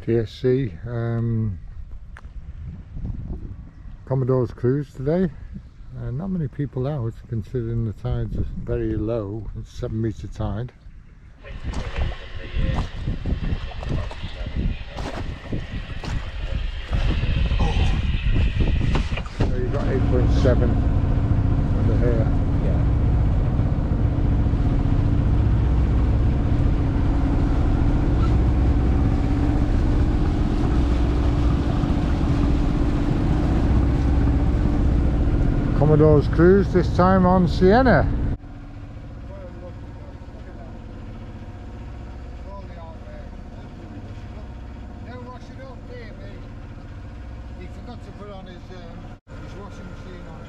TSC Commodore's cruise today. Not many people out considering the tides are very low. It's 7 metre tide. So you've got 8.7 under here. Commodore's cruise, this time on Sienna. He forgot to put on his washing machine on.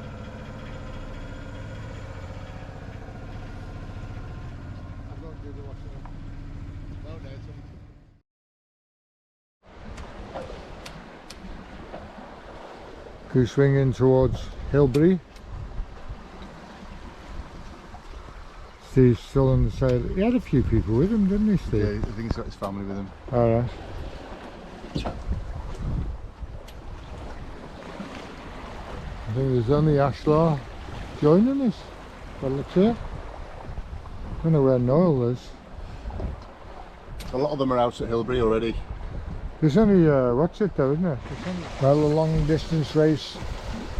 I'm going to do the washing up. No, no, it's only cruise swinging towards Hilbury. Steve's still on the side. He had a few people with him, didn't he, Steve? Yeah, I think he's got his family with him. Alright. I think there's only Ashlaw joining us. Well, looks here. I don't know where Noel is. A lot of them are out at Hilbury already. There's only, what's it though, isn't it? Well, the long distance race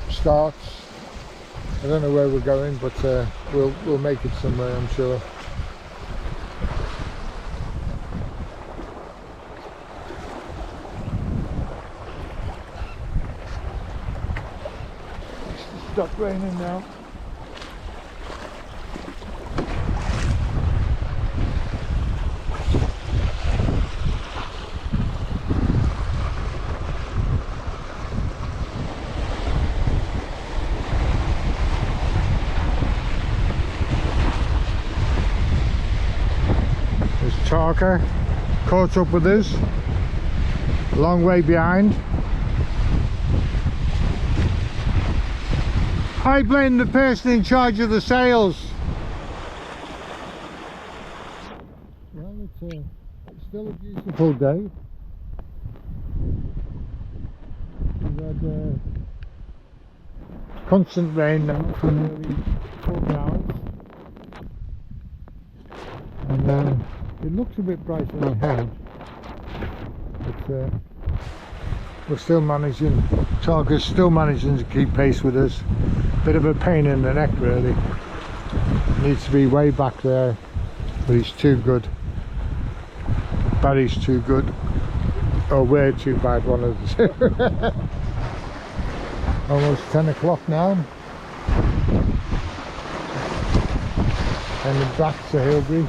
starts. I don't know where we're going, but we'll make it somewhere, I'm sure. It's stopped raining now. Tarker caught up with us, a long way behind. I blame the person in charge of the sails. Well, it's still a beautiful day. We've had constant rain now for nearly 4 hours. And it looks a bit brighter ahead, but we're still managing. Tarker's still managing to keep pace with us. Bit of a pain in the neck, really. Needs to be way back there, but he's too good. Barry's too good, or we're too bad, one of the two. Almost 10 o'clock now. Heading back to Hilbury.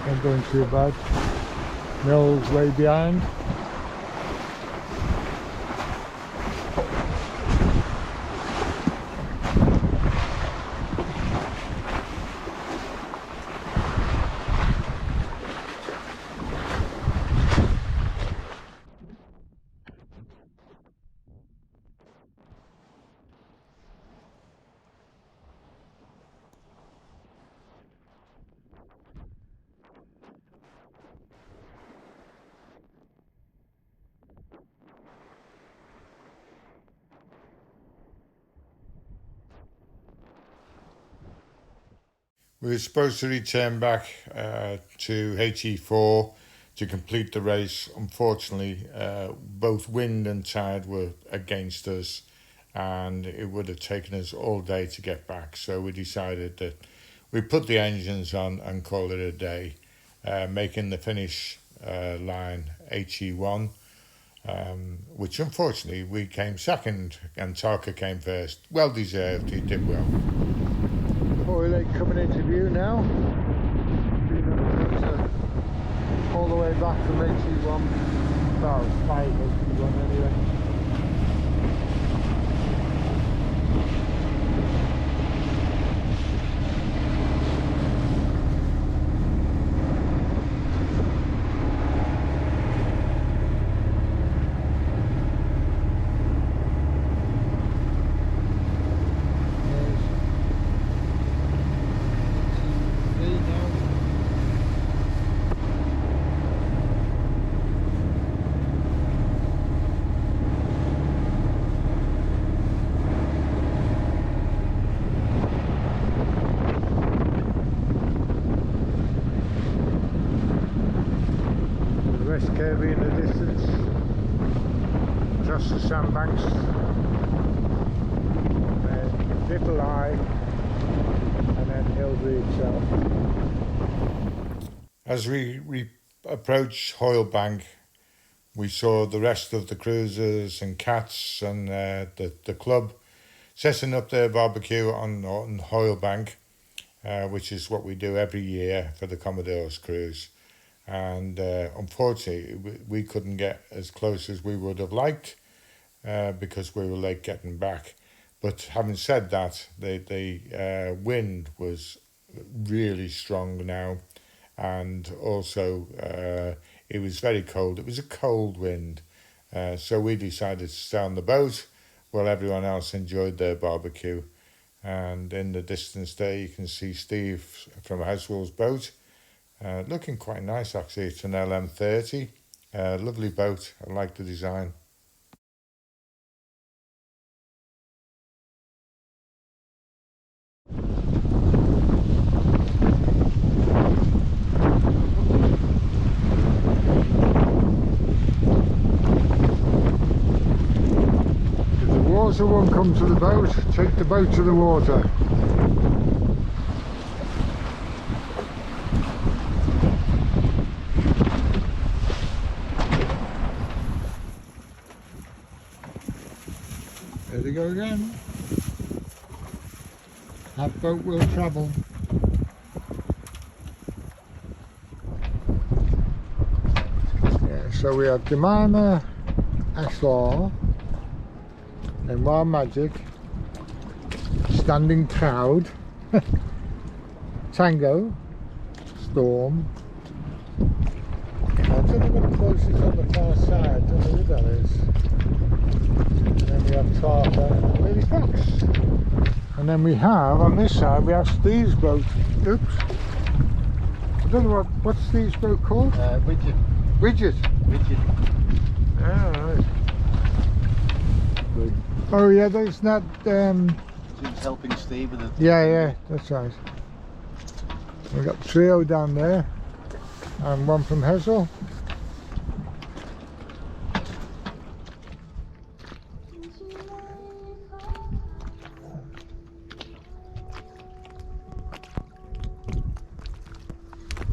Not going too bad. Noel's way behind. We were supposed to return back to HE4 to complete the race. Unfortunately, both wind and tide were against us, and it would have taken us all day to get back. So we decided that we put the engines on and call it a day, making the finish line HE1, which unfortunately we came second and Tarker came first. Well deserved, he did well. Lake coming into view now. All the way back from HE1. Well, 5 HE1 anyway. sandbanks, then Little Eye, and then Hillbury itself. As we approached Hoyle Bank, we saw the rest of the cruisers and cats and the club setting up their barbecue on Hoyle Bank, which is what we do every year for the Commodore's cruise. And unfortunately, we couldn't get as close as we would have liked because we were late getting back. But having said that, the wind was really strong now, and also it was very cold. It was a cold wind, so we decided to stay on the boat while everyone else enjoyed their barbecue. And in the distance there, you can see Steve from Haswell's boat, looking quite nice actually. It's an LM30, lovely boat. I like the design. Water won't come to the boat, take the boat to the water. There they go again. That boat will travel. Yeah, so we have Jemima, SR, and Wild Magic, Standing Cloud, Tango, Storm. I don't know what close is on the far side, I don't know who that is. And then we have Tartar and Lily Fox. And then we have, on this side, we have Steve's boat. Oops. I don't know what's Steve's boat called? Widget. Widget? Widget. Ah, right. Oh yeah, there's not. She's helping Steve with it. Yeah, that's right. We've got Trio down there, and one from Hessel.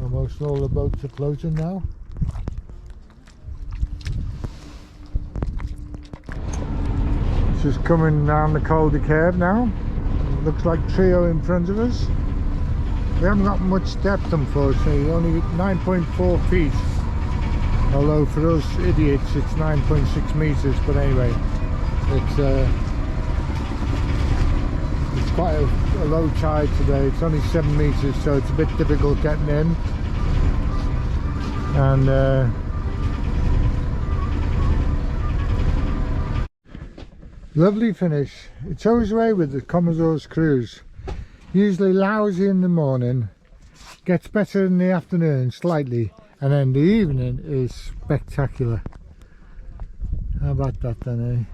Almost all the boats are floating now. Just coming down the Col de Kerb now. Looks like Trio in front of us. We haven't got much depth unfortunately, only 9.4 feet. Although for us idiots it's 9.6 meters, but anyway, it's quite a low tide today. It's only 7 meters, so it's a bit difficult getting in. And lovely finish. It's always the way with the Commodore's cruise. Usually lousy in the morning, gets better in the afternoon slightly, and then the evening is spectacular. How about that then, eh?